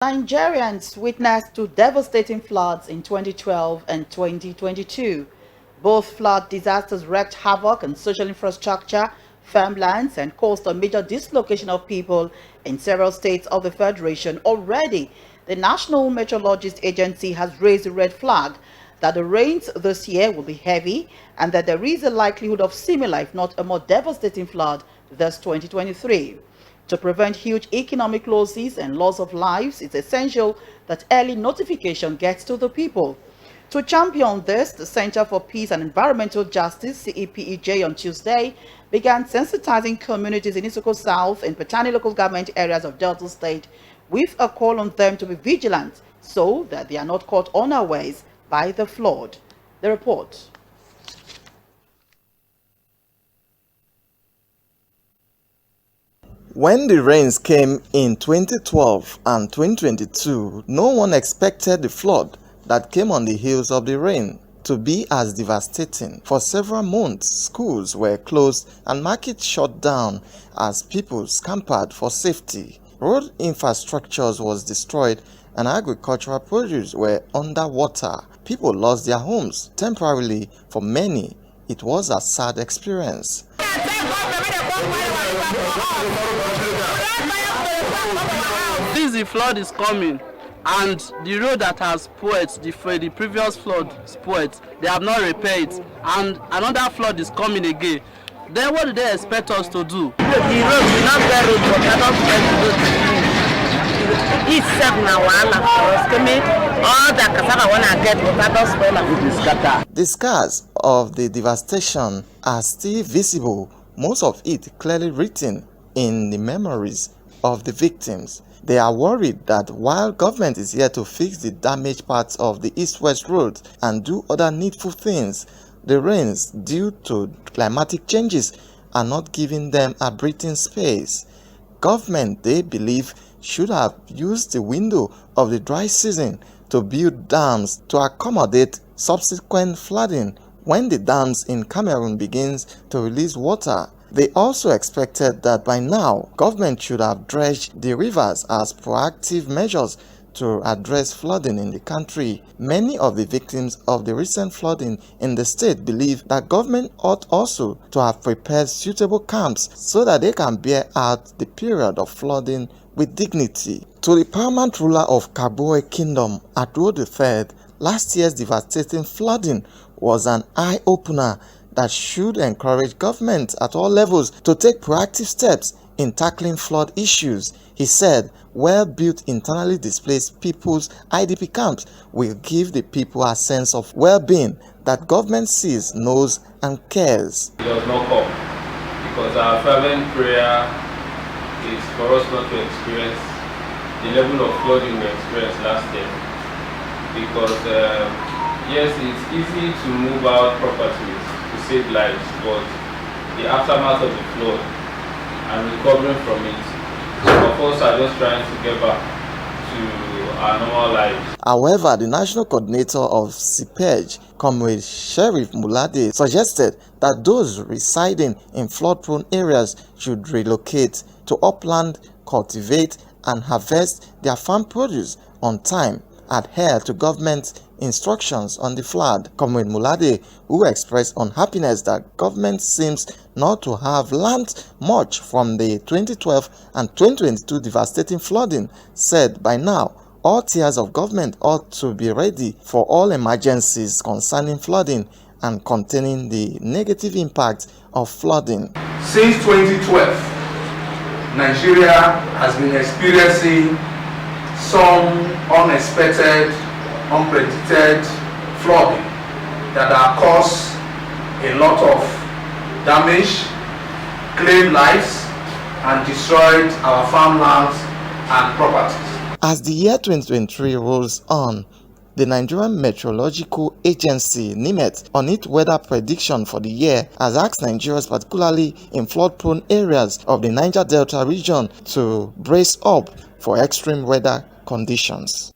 Nigerians witnessed two devastating floods in 2012 and 2022. Both flood disasters wreaked havoc on social infrastructure, farmlands, and caused a major dislocation of people in several states of the Federation. Already, the National Meteorologist Agency has raised a red flag that the rains this year will be heavy and that there is a likelihood of similar, if not a more devastating flood this 2023. To prevent huge economic losses and loss of lives, it's essential that early notification gets to the people. To champion this, the Center for Peace and Environmental Justice, CEPEJ, on Tuesday began sensitizing communities in Isoko South and Patani local government areas of Delta State with a call on them to be vigilant so that they are not caught unawares by the flood. The report. When the rains came in 2012 and 2022, no one expected the flood that came on the heels of the rain to be as devastating. For several months, schools were closed and markets shut down as people scampered for safety. Road infrastructures was destroyed and agricultural produce were underwater. People lost their homes temporarily. For many, it was a sad experience. The flood is coming, and the road that has spoiled, the previous flood spoiled, they have not repaired, and another flood is coming again. Then what do they expect us to do? The road will not get road, but cannot get road. It's 7 hours. All the cassava when I get, but I don't The scars of the devastation are still visible, most of it clearly written in the memories of the victims. They are worried that while government is here to fix the damaged parts of the east-west road and do other needful things, the rains due to climatic changes are not giving them a breathing space. Government, they believe, should have used the window of the dry season to build dams to accommodate subsequent flooding when the dams in Cameroon begins to release water. They also expected that by now, government should have dredged the rivers as proactive measures to address flooding in the country. Many of the victims of the recent flooding in the state believe that government ought also to have prepared suitable camps so that they can bear out the period of flooding with dignity. To the paramount ruler of Kabwe Kingdom, Ado III, last year's devastating flooding was an eye-opener that should encourage government at all levels to take proactive steps in tackling flood issues. He said, well-built internally displaced people's IDP camps will give the people a sense of well-being that government sees, knows, and cares. It does not come because our fervent prayer is for us not to experience the level of flooding we experienced last year. Because yes, it's easy to move out properties to save lives, but the aftermath of the flood and recovering from it, some of us are just trying to get back to our normal lives. However, the national coordinator of CEPEJ, Comrade Sheriff Mulade, suggested that those residing in flood-prone areas should relocate to upland, cultivate and harvest their farm produce on time, adhere to government instructions on the flood. Comrade Mulade, who expressed unhappiness that government seems not to have learned much from the 2012 and 2022 devastating flooding, said by now all tiers of government ought to be ready for all emergencies concerning flooding and containing the negative impact of flooding. Since 2012, Nigeria has been experiencing some unexpected, unpredicted flooding that have caused a lot of damage, claimed lives, and destroyed our farmlands and properties. As the year 2023 rolls on, the Nigerian Meteorological Agency, NIMET, on its weather prediction for the year has asked Nigerians, particularly in flood-prone areas of the Niger Delta region, to brace up for extreme weather conditions.